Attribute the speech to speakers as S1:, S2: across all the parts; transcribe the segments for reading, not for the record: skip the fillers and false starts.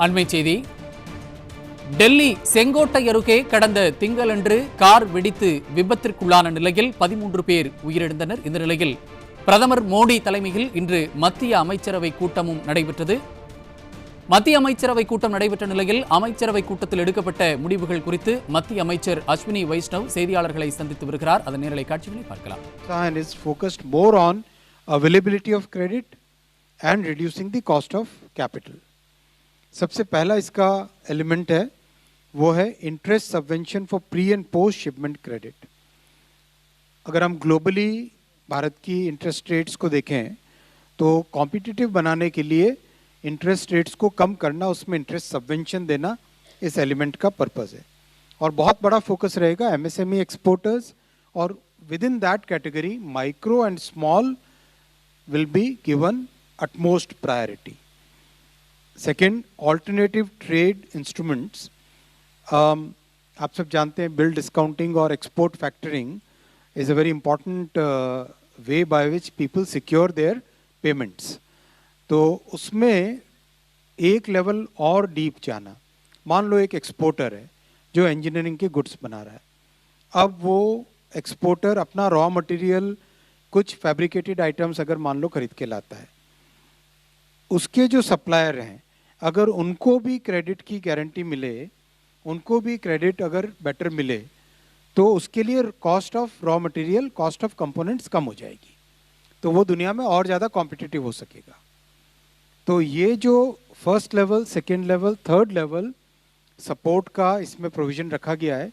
S1: அண்மை செய்தி. டெல்லி செங்கோட்டை அருகே கடந்த திங்களன்று கார் வெடித்து விபத்திற்குள்ளான நிலையில் 13 பேர் உயிரிழந்தனர். இந்த நிலையில் பிரதமர் மோடி தலைமையில் இன்று மத்திய அமைச்சரவை கூட்டமும் நடைபெற்றது. மத்திய அமைச்சரவை கூட்டம் நடைபெற்ற நிலையில் அமைச்சரவை கூட்டத்தில் எடுக்கப்பட்ட முடிவுகள் குறித்து மத்திய அமைச்சர் அஸ்வினி வைஷ்ணவ் செய்தியாளர்களை சந்தித்து வருகிறார். அதன் நேரலை காட்சிகளை பார்க்கலாம்.
S2: And is focused more on availability of credit and reducing the cost of capital. सबसे पहला इसका एलिमेंट है वो है interest subvention for pre and post shipment credit. अगर हम ग्लोबली भारत की इंटरेस्ट रेट्स को देखें तो कॉम्पिटिटिव बनाने के लिए इंटरेस्ट रेट्स को कम करना, उसमें इंटरेस्ट सबवेंशन देना इस एलिमेंट का पर्पस है. और बहुत बड़ा फोकस रहेगा एमएसएमई एक्सपोर्टर्स, और with in that category micro and small will be given utmost priority. Second, alternative trade instruments. आप सब जानते हैं बिल डिस्काउंटिंग और export factoring is a very important way by which people secure their payments. तो उसमें एक level और deep जाना. मान लो एक एक्सपोर्टर है जो इंजीनियरिंग के गुड्स बना रहा है. अब वो एक्सपोर्टर अपना रॉ मटेरियल कुछ फैब्रिकेटेड आइटम्स अगर मान लो खरीद के लाता है, उसके जो सप्लायर हैं अगर उनको भी क्रेडिट की गारंटी मिले, उनको भी क्रेडिट अगर बेटर मिले, तो उसके लिए cost of raw material, cost of components कम हो जाएगी, तो वो दुनिया में और ज़्यादा कॉम्पिटिटिव हो सकेगा. तो ये जो first level, second level, third level support का इसमें प्रोविज़न रखा गया है,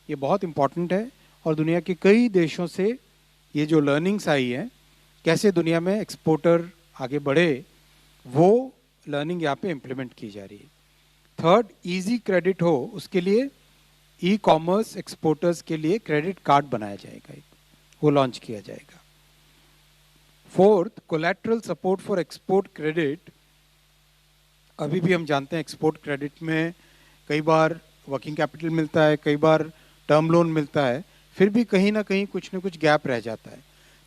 S2: ये बहुत इम्पॉर्टेंट है. और दुनिया के कई देशों से ये जो लर्निंग्स आई हैं, कैसे दुनिया में एक्सपोर्टर आगे बढ़े, वो लर्निंग यहाँ पे इम्प्लीमेंट की जा रही है. थर्ड, इजी क्रेडिट हो, उसके लिए ई कॉमर्स एक्सपोर्टर्स के लिए क्रेडिट कार्ड बनाया जाएगा, वो लॉन्च किया जाएगा. Fourth, collateral support for export credit. अभी भी हम जानते हैं एक्सपोर्ट क्रेडिट में कई बार वर्किंग कैपिटल मिलता है, कई बार टर्म लोन मिलता है, फिर भी कहीं ना कहीं कुछ न कुछ गैप रह जाता है.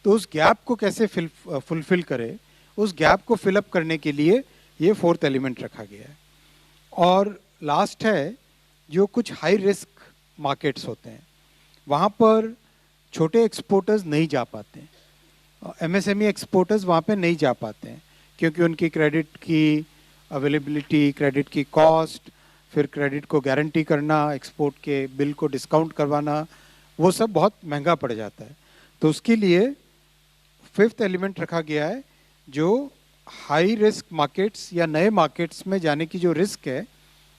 S2: तो उस गैप को कैसे फुलफिल करे, उस गैप को फिलअप करने के लिए ये फोर्थ एलिमेंट रखा गया है. और लास्ट है जो कुछ हाई रिस्क मार्केट्स होते हैं, वहाँ पर छोटे एक्सपोर्टर्स नहीं जा पाते हैं, एमएसएमई एक्सपोर्टर्स वहाँ पे नहीं जा पाते हैं, क्योंकि उनकी क्रेडिट की अवेलेबिलिटी, क्रेडिट की कॉस्ट, फिर क्रेडिट को गारंटी करना, एक्सपोर्ट के बिल को डिस्काउंट करवाना, वो सब बहुत महंगा पड़ जाता है. तो उसके लिए फिफ्थ एलिमेंट रखा गया है जो हाई रिस्क मार्केट्स या नए मार्केट्स में जाने की जो रिस्क है,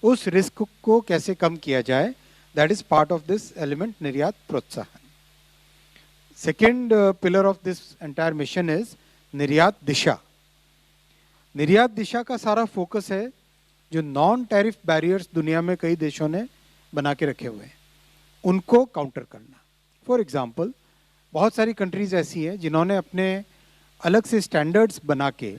S2: उस रिस्क को कैसे कम किया जाए, that is part of this element निर्यात प्रोत्साहन. Second pillar of this entire mission is निर्यात दिशा. निर्यात दिशा का सारा फोकस है जो नॉन टैरिफ बैरियर्स दुनिया में कई देशों ने बना के रखे हुए हैं, उनको काउंटर करना. फॉर एग्जाम्पल, बहुत सारी कंट्रीज ऐसी हैं जिन्होंने अपने अलग से स्टैंडर्ड्स बना के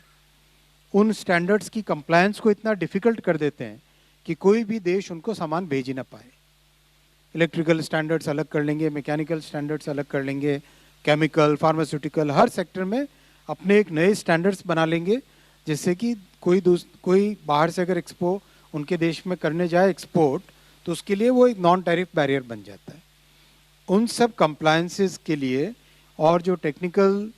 S2: उन स्टैंडर्ड्स की कंप्लायंस को इतना डिफ़िकल्ट कर देते हैं कि कोई भी देश उनको सामान भेज ही ना पाए. इलेक्ट्रिकल स्टैंडर्ड्स अलग कर लेंगे, मैकेनिकल स्टैंडर्ड्स अलग कर लेंगे, केमिकल, फार्मास्यूटिकल, हर सेक्टर में अपने एक नए स्टैंडर्ड्स बना लेंगे, जिससे कि कोई बाहर से अगर उनके देश में करने जाए एक्सपोर्ट, तो उसके लिए वो एक नॉन टैरिफ बैरियर बन जाता है. उन सब कंप्लायंसेस के लिए और जो technical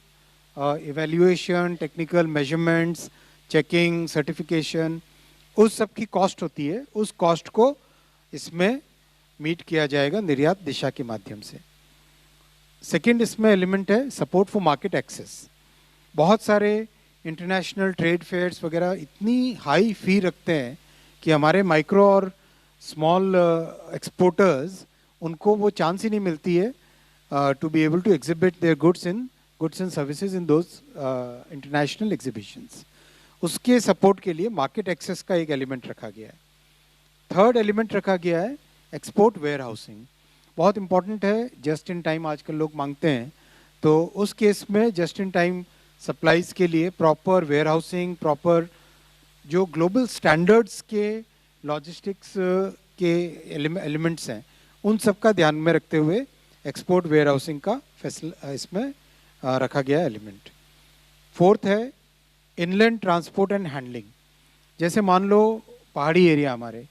S2: evaluation, technical measurements, checking, certification, उस सब की कॉस्ट होती है, उस कॉस्ट को इसमें मीट किया जाएगा निर्यात दिशा के माध्यम से. सेकंड इसमें एलिमेंट है सपोर्ट फॉर मार्केट एक्सेस. बहुत सारे इंटरनेशनल ट्रेड फेयर्स वगैरह इतनी हाई फी रखते हैं कि हमारे माइक्रो और स्मॉल एक्सपोर्टर्स, उनको वो चांस ही नहीं मिलती है to be able to exhibit their goods and services in those international exhibitions. उसके सपोर्ट के लिए मार्केट एक्सेस का एक एलिमेंट रखा गया है. थर्ड एलिमेंट रखा गया है एक्सपोर्ट वेयर हाउसिंग. बहुत इंपॉर्टेंट है, जस्ट इन टाइम आजकल लोग मांगते हैं, तो उस केस में जस्ट इन टाइम सप्लाईज के लिए प्रॉपर वेयर हाउसिंग, प्रॉपर जो ग्लोबल स्टैंडर्ड्स के लॉजिस्टिक्स के एलिमेंट्स हैं, उन सब का ध्यान में रखते हुए एक्सपोर्ट वेयर हाउसिंग का इसमें रखा गया एलिमेंट. फोर्थ है इनलैंड ट्रांसपोर्ट एंड हैंडलिंग. जैसे मान लो पहाड़ी एरिया हमारे,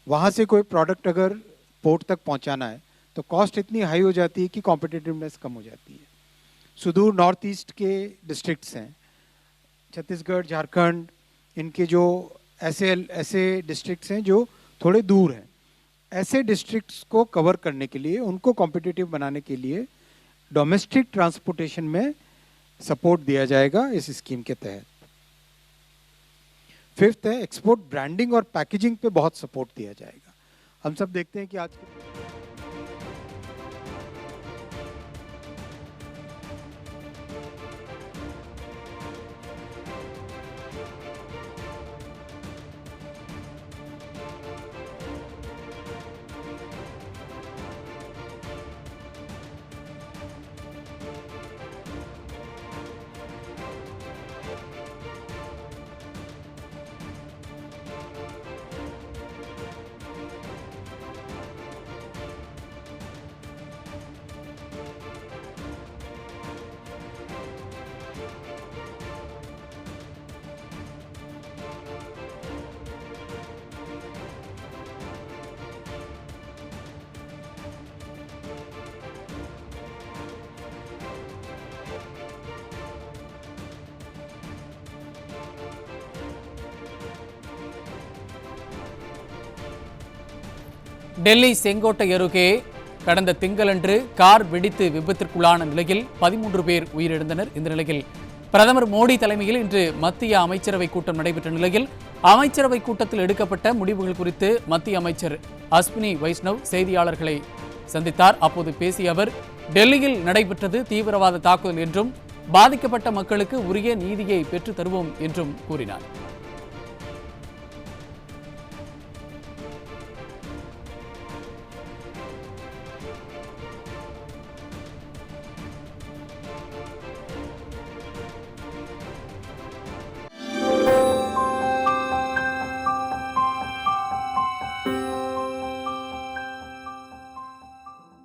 S2: वहाँ से कोई प्रोडक्ट अगर पोर्ट तक पहुँचाना है तो कॉस्ट इतनी हाई हो जाती है कि कॉम्पिटिटिवनेस कम हो जाती है। सुदूर नॉर्थ ईस्ट के डिस्ट्रिक्ट्स हैं, छत्तीसगढ़, झारखंड, इनके जो ऐसे डिस्ट्रिक्ट्स हैं जो थोड़े दूर हैं, ऐसे डिस्ट्रिक्ट्स को कवर करने के लिए, उनको कॉम्पिटिटिव बनाने के लिए डोमेस्टिक ट्रांसपोर्टेशन में सपोर्ट दिया जाएगा इस स्कीम के तहत। फिफ्थ है एक्सपोर्ट ब्रांडिंग और पैकेजिंग पे बहुत सपोर्ट दिया जाएगा। हम सब देखते हैं कि आज
S1: டெல்லி செங்கோட்டை அருகே கடந்த திங்களன்று கார் வெடித்து விபத்திற்குள்ளான நிலையில் 13 பேர் உயிரிழந்தனர். இந்த நிலையில் பிரதமர் மோடி தலைமையில் இன்று மத்திய அமைச்சரவை கூட்டம் நடைபெற்ற நிலையில் அமைச்சரவை கூட்டத்தில் எடுக்கப்பட்ட முடிவுகள் குறித்து மத்திய அமைச்சர் அஸ்வினி வைஷ்ணவ் செய்தியாளர்களை சந்தித்தார். அப்போது பேசிய அவர், டெல்லியில் நடைபெற்றது தீவிரவாத தாக்குதல் என்றும் பாதிக்கப்பட்ட மக்களுக்கு உரிய நீதியை பெற்றுத் தருவோம் என்றும் கூறினார்.